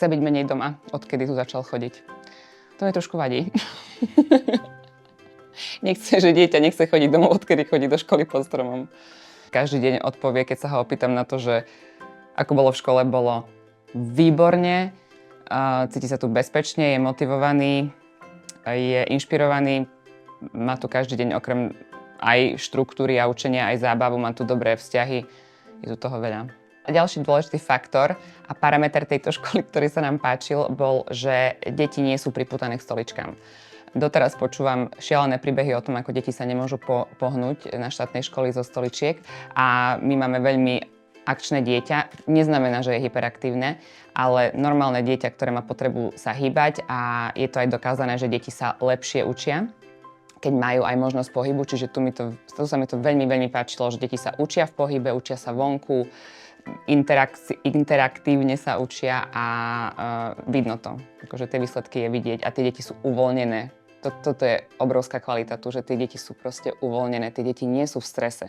chce byť menej doma, odkedy tu začal chodiť. To mi trošku vadí. Nechce, že dieťa nechce chodiť domov, odkedy chodí do školy pod stromom. Každý deň odpovie, keď sa ho opýtam na to, že ako bolo v škole, bolo výborne, cíti sa tu bezpečne, je motivovaný, je inšpirovaný, má tu každý deň okrem aj štruktúry a učenia, aj zábavu, má tu dobré vzťahy, je tu toho veľa. A ďalší dôležitý faktor a parameter tejto školy, ktorý sa nám páčil, bol, že deti nie sú pripútané k stoličkám. Doteraz počúvam šialené príbehy o tom, ako deti sa nemôžu pohnúť na štátnej školy zo stoličiek a my máme veľmi akčné dieťa. Neznamená, že je hyperaktívne, ale normálne dieťa, ktoré má potrebu sa hýbať a je to aj dokázané, že deti sa lepšie učia, keď majú aj možnosť pohybu, čiže tu sa mi to veľmi, veľmi páčilo, že deti sa učia v pohybe, učia sa vonku, interaktívne sa učia a vidno to, akože tie výsledky je vidieť a tie deti sú uvoľnené. Toto je obrovská kvalita tu, že tie deti sú proste uvoľnené, tie deti nie sú v strese.